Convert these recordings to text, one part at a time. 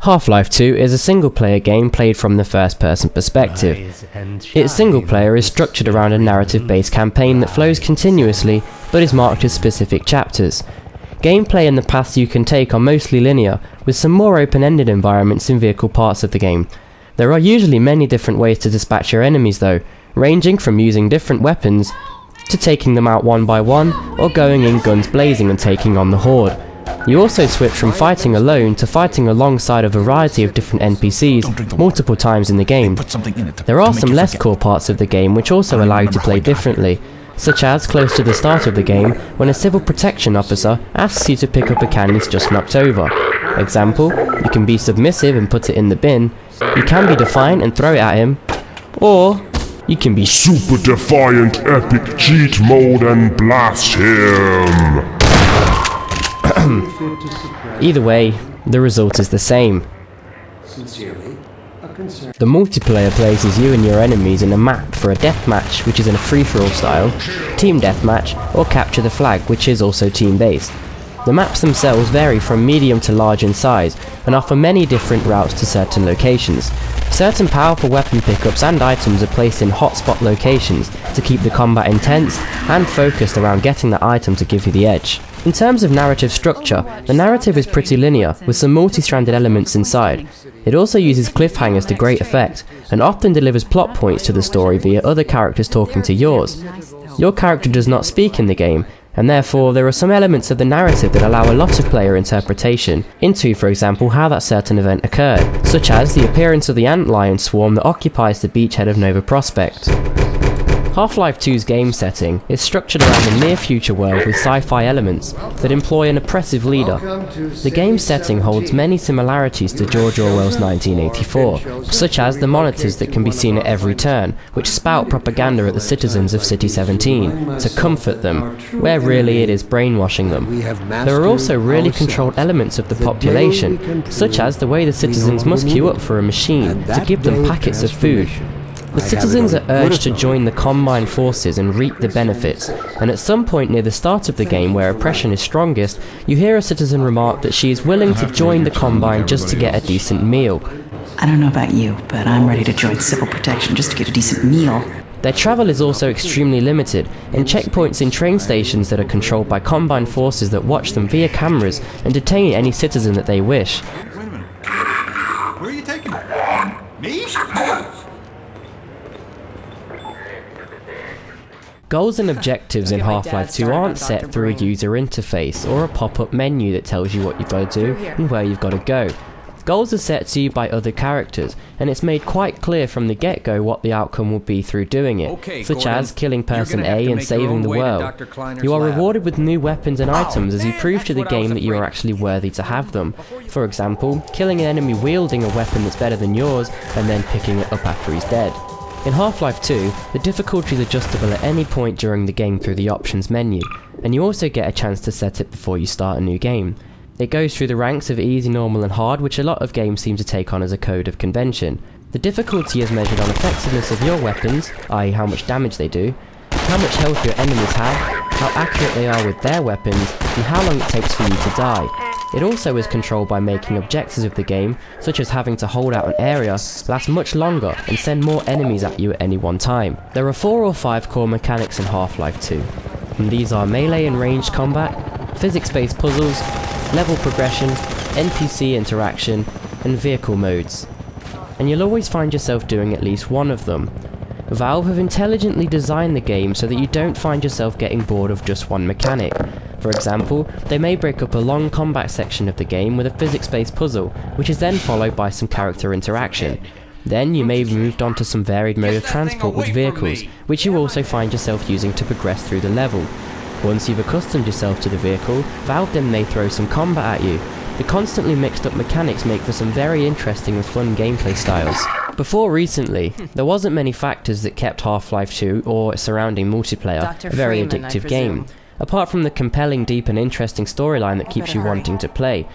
Half-Life 2 is a single-player game played from the first-person perspective. Its single-player is structured around a narrative-based campaign that flows continuously, but is marked as specific chapters. Gameplay and the paths you can take are mostly linear, with some more open-ended environments in vehicle parts of the game. There are usually many different ways to dispatch your enemies though, ranging from using different weapons, to taking them out one by one, or going in guns blazing and taking on the Horde. You also switch from fighting alone to fighting alongside a variety of different NPCs multiple times in the game. There are some less core parts of the game which also allow you to play differently, such as close to the start of the game when a civil protection officer asks you to pick up a can he's just knocked over. Example, you can be submissive and put it in the bin, you can be defiant and throw it at him, or you can be super defiant epic cheat mode and blast him! Either way, the result is the same. The multiplayer places you and your enemies in a map for a deathmatch, which is in a free-for-all style, team deathmatch, or capture the flag, which is also team-based. The maps themselves vary from medium to large in size, and offer many different routes to certain locations. Certain powerful weapon pickups and items are placed in hotspot locations to keep the combat intense and focused around getting that item to give you the edge. In terms of narrative structure, the narrative is pretty linear, with some multi-stranded elements inside. It also uses cliffhangers to great effect, and often delivers plot points to the story via other characters talking to yours. Your character does not speak in the game, and therefore there are some elements of the narrative that allow a lot of player interpretation into, for example, how that certain event occurred, such as the appearance of the antlion swarm that occupies the beachhead of Nova Prospect. Half-Life 2's game setting is structured around a near-future world with sci-fi elements that employ an oppressive leader. The game's setting holds many similarities to George Orwell's 1984, such as the monitors that can be seen at every turn, which spout propaganda at the citizens of City 17 to comfort them, where really it is brainwashing them. There are also really controlled elements of the population, such as the way the citizens must queue up for a machine to give them packets of food. The citizens are urged to join the Combine forces and reap the benefits, and at some point near the start of the game where oppression is strongest, you hear a citizen remark that she is willing to join the Combine just to get a decent meal. I don't know about you, but I'm ready to join civil protection just to get a decent meal. Their travel is also extremely limited, and checkpoints in train stations that are controlled by Combine forces that watch them via cameras and detain any citizen that they wish. Wait a minute. Where are you taking me? Me? Goals and objectives in Half-Life 2 aren't set through a user interface or a pop-up menu that tells you what you've got to do and where you've got to go. Goals are set to you by other characters, and it's made quite clear from the get-go what the outcome will be through doing it, such as killing person A and saving the world. You are rewarded with new weapons and items as you prove to the game that you are actually worthy to have them. For example, killing an enemy wielding a weapon that's better than yours, and then picking it up after he's dead. In Half-Life 2, the difficulty is adjustable at any point during the game through the options menu, and you also get a chance to set it before you start a new game. It goes through the ranks of easy, normal and hard, which a lot of games seem to take on as a code of convention. The difficulty is measured on effectiveness of your weapons, i.e. how much damage they do, how much health your enemies have, how accurate they are with their weapons, and how long it takes for you to die. It also is controlled by making objectives of the game, such as having to hold out an area, last much longer and send more enemies at you at any one time. There are 4 or 5 core mechanics in Half-Life 2, and these are melee and ranged combat, physics-based puzzles, level progression, NPC interaction, and vehicle modes. And you'll always find yourself doing at least one of them. Valve have intelligently designed the game so that you don't find yourself getting bored of just one mechanic. For example, they may break up a long combat section of the game with a physics-based puzzle, which is then followed by some character interaction. Then you may have moved on to some varied mode of transport with vehicles, which you also find yourself using to progress through the level. Once you've accustomed yourself to the vehicle, Valve then may throw some combat at you. The constantly mixed up mechanics make for some very interesting and fun gameplay styles. Before recently, there wasn't many factors that kept Half-Life 2 or its surrounding multiplayer a very addictive game, apart from the compelling, deep and interesting storyline that keeps you wanting to play.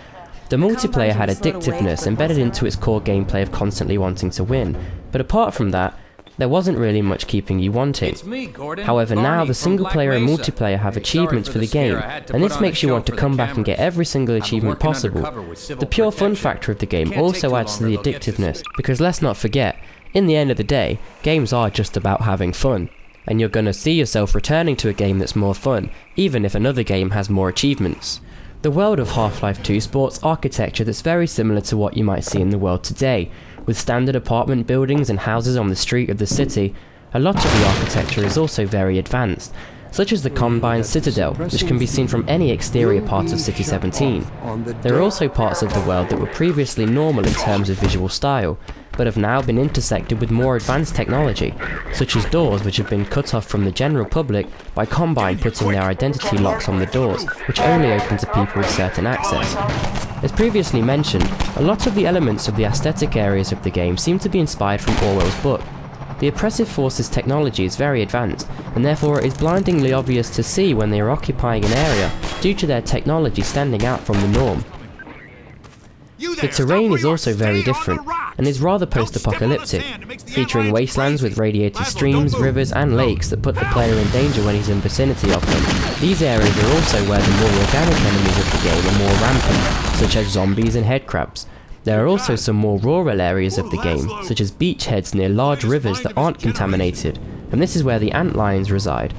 The multiplayer had addictiveness embedded into its core gameplay of constantly wanting to win, but apart from that, there wasn't really much keeping you wanting. It's me, Gordon. However, now Barney the from single Black player and Mesa. multiplayer have Hey, achievements sorry for the scare. game, I had to and put this on a makes you show want to for the come back and get cameras. every single I've been achievement working possible. undercover with civil The pure fun protection. factor of the game Can't take also too adds to long the or they'll get addictiveness, suspicious. because let's not forget, in the end of the day, games are just about having fun, and you're gonna see yourself returning to a game that's more fun, even if another game has more achievements. The world of Half-Life 2 sports architecture that's very similar to what you might see in the world today, with standard apartment buildings and houses on the street of the city. A lot of the architecture is also very advanced, such as the Combine Citadel, which can be seen from any exterior part of City 17. There are also parts of the world that were previously normal in terms of visual style, but have now been intersected with more advanced technology, such as doors which have been cut off from the general public by Combine putting their identity locks on the doors, which only open to people with certain access. As previously mentioned, a lot of the elements of the aesthetic areas of the game seem to be inspired from Orwell's book. The Oppressive Forces technology is very advanced, and therefore it is blindingly obvious to see when they are occupying an area due to their technology standing out from the norm. The terrain is also very different, and is rather post-apocalyptic, featuring wastelands with radiated streams, rivers and lakes that put the player in danger when he's in vicinity of them. These areas are also where the more organic enemies of the game are more rampant, such as zombies and headcrabs. There are also some more rural areas of the game, such as beachheads near large rivers that aren't contaminated, and this is where the antlions reside.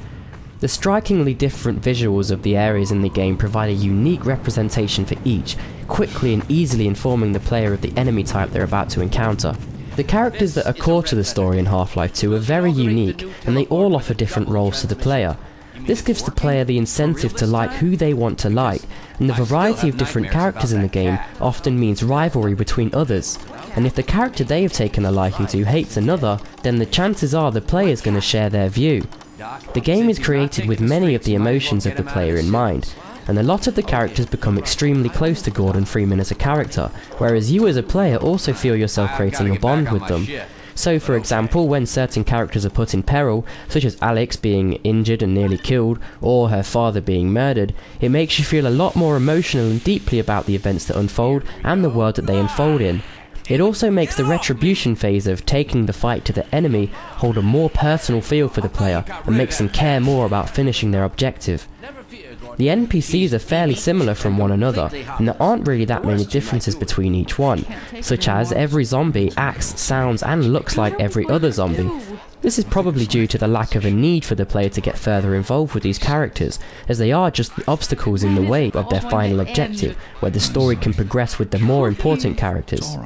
The strikingly different visuals of the areas in the game provide a unique representation for each, quickly and easily informing the player of the enemy type they're about to encounter. The characters that are core to the story in Half-Life 2 are very unique, and they all offer different roles to the player. This gives the player the incentive to like who they want to like, and the variety of different characters in the game often means rivalry between others. And if the character they have taken a liking to hates another, then the chances are the player is going to share their view. The game is created with many of the emotions of the player in mind, and a lot of the characters become extremely close to Gordon Freeman as a character, whereas you as a player also feel yourself creating a bond with them. So for example, when certain characters are put in peril, such as Alex being injured and nearly killed, or her father being murdered, it makes you feel a lot more emotional and deeply about the events that unfold and the world that they unfold in. It also makes the retribution phase of taking the fight to the enemy hold a more personal feel for the player and makes them care more about finishing their objective. The NPCs are fairly similar from one another, and there aren't really that many differences between each one, such as every zombie acts, sounds and looks like every other zombie. This is probably due to the lack of a need for the player to get further involved with these characters, as they are just the obstacles in the way of their final objective, where the story can progress with the more important characters.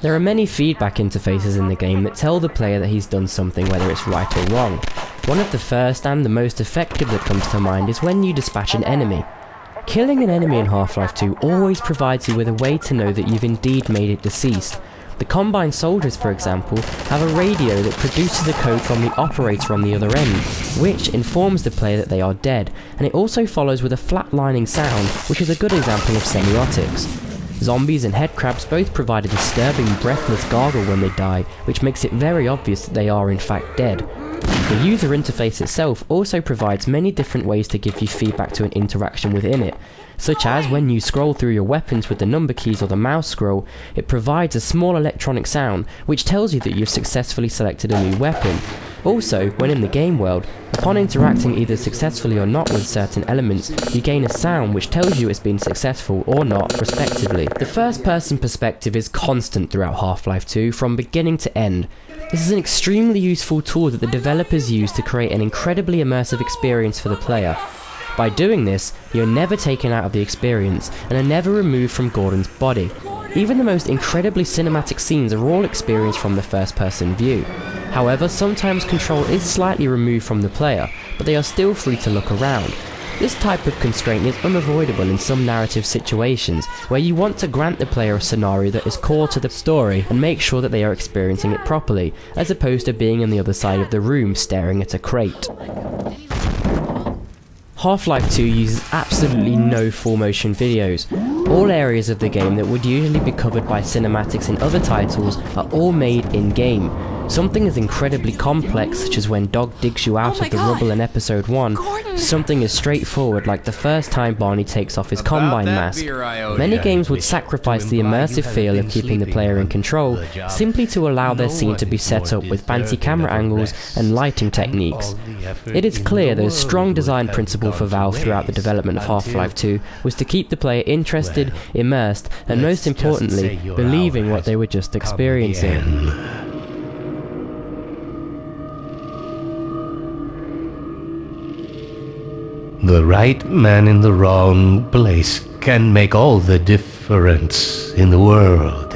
There are many feedback interfaces in the game that tell the player that he's done something, whether it's right or wrong. One of the first and the most effective that comes to mind is when you dispatch an enemy. Killing an enemy in Half-Life 2 always provides you with a way to know that you've indeed made it deceased. The Combine soldiers, for example, have a radio that produces a code from the operator on the other end, which informs the player that they are dead, and it also follows with a flatlining sound, which is a good example of semiotics. Zombies and headcrabs both provide a disturbing breathless gargle when they die, which makes it very obvious that they are in fact dead. The user interface itself also provides many different ways to give you feedback to an interaction within it, such as when you scroll through your weapons with the number keys or the mouse scroll, it provides a small electronic sound which tells you that you've successfully selected a new weapon. Also, when in the game world, upon interacting either successfully or not with certain elements, you gain a sound which tells you it's been successful or not, respectively. The first-person perspective is constant throughout Half-Life 2 from beginning to end. This is an extremely useful tool that the developers use to create an incredibly immersive experience for the player. By doing this, you're never taken out of the experience and are never removed from Gordon's body. Even the most incredibly cinematic scenes are all experienced from the first-person view. However, sometimes control is slightly removed from the player, but they are still free to look around. This type of constraint is unavoidable in some narrative situations, where you want to grant the player a scenario that is core to the story and make sure that they are experiencing it properly, as opposed to being on the other side of the room staring at a crate. Half-Life 2 uses absolutely no full motion videos. All areas of the game that would usually be covered by cinematics in other titles are all made in-game. Something as incredibly complex, such as when Dog digs you out of the rubble in episode 1, something as straightforward like the first time Barney takes off his Combine mask. Many games would sacrifice the immersive feel of keeping the player in control, simply to allow their scene to be set up with fancy camera angles and lighting techniques. It is clear that a strong design principle for Valve throughout the development of Half-Life 2 was to keep the player interested, immersed, and most importantly, believing what they were just experiencing. The right man in the wrong place can make all the difference in the world.